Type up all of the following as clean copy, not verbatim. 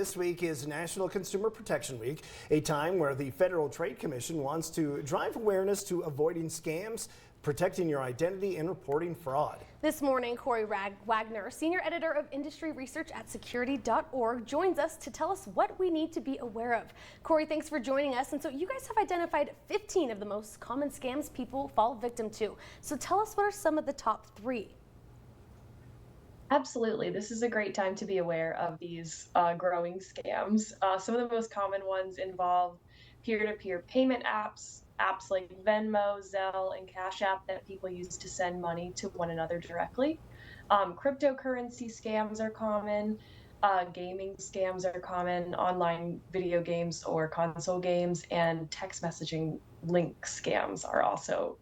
This week is National Consumer Protection Week, a time where the Federal Trade Commission wants to drive awareness to avoiding scams, protecting your identity, and reporting fraud. This morning, Corey Wagner, Senior Editor of Industry Research at Security.org, joins us to tell us what we need to be aware of. Corey, thanks for joining us. And so you guys have identified 15 of the most common scams people fall victim to. So tell us, what are some of the top 3? Absolutely. This is a great time to be aware of these growing scams. Some of the most common ones involve peer-to-peer payment apps, apps like Venmo, Zelle, and Cash App that people use to send money to one another directly. Cryptocurrency scams are common. Gaming scams are common, online video games or console games, and text messaging link scams are also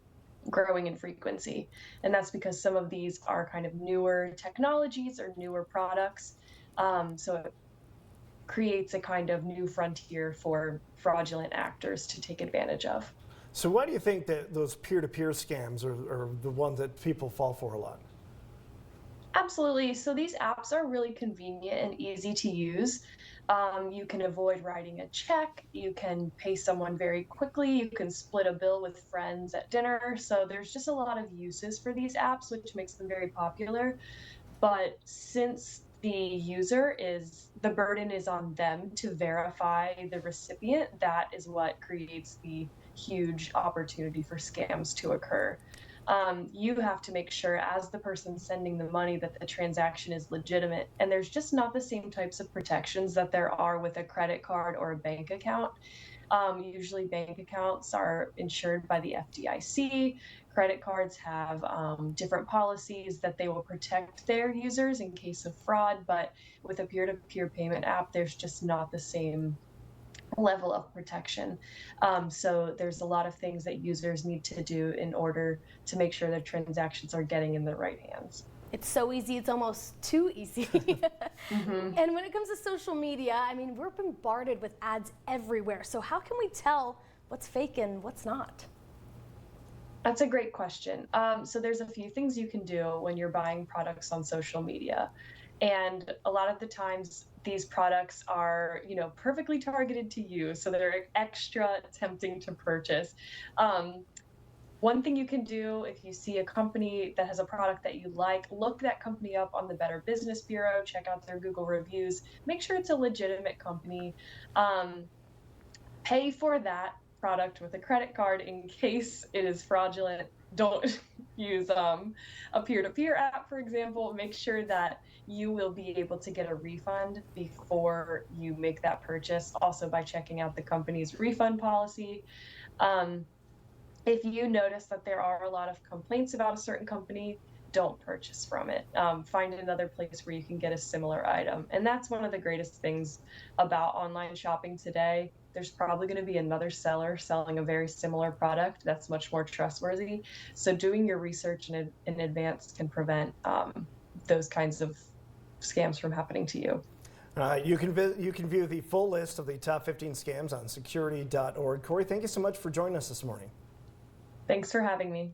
growing in frequency. And that's because some of these are kind of newer technologies or newer products. So it creates a kind of new frontier for fraudulent actors to take advantage of. So why do you think that those peer-to-peer scams are the ones that people fall for a lot? Absolutely. So these apps are really convenient and easy to use. You can avoid writing a check. You can pay someone very quickly. You can split a bill with friends at dinner. So there's just a lot of uses for these apps, which makes them very popular. But since the burden is on them to verify the recipient, that is what creates the huge opportunity for scams to occur. You have to make sure, as the person sending the money, that the transaction is legitimate. And there's just not the same types of protections that there are with a credit card or a bank account. Usually bank accounts are insured by the FDIC. Credit cards have different policies that they will protect their users in case of fraud. But with a peer-to-peer payment app, there's just not the same level of protection. So there's a lot of things that users need to do in order to make sure their transactions are getting in the right hands. It's so easy, it's almost too easy. Mm-hmm. And when it comes to social media, I mean, we're bombarded with ads everywhere. So how can we tell what's fake and what's not? That's a great question. So there's a few things you can do when you're buying products on social media. And a lot of the times these products are, perfectly targeted to you. So they're extra tempting to purchase. One thing you can do, if you see a company that has a product that you like, look that company up on the Better Business Bureau, check out their Google reviews, make sure it's a legitimate company. Pay for that product with a credit card in case it is fraudulent. Don't use a peer-to-peer app, for example. Make sure that you will be able to get a refund before you make that purchase, also by checking out the company's refund policy. If you notice that there are a lot of complaints about a certain company, don't purchase from it. Find another place where you can get a similar item. And that's one of the greatest things about online shopping today. There's probably going to be another seller selling a very similar product that's much more trustworthy. So doing your research in advance can prevent those kinds of scams from happening to you. You can view the full list of the top 15 scams on security.org. Corey, thank you so much for joining us this morning. Thanks for having me.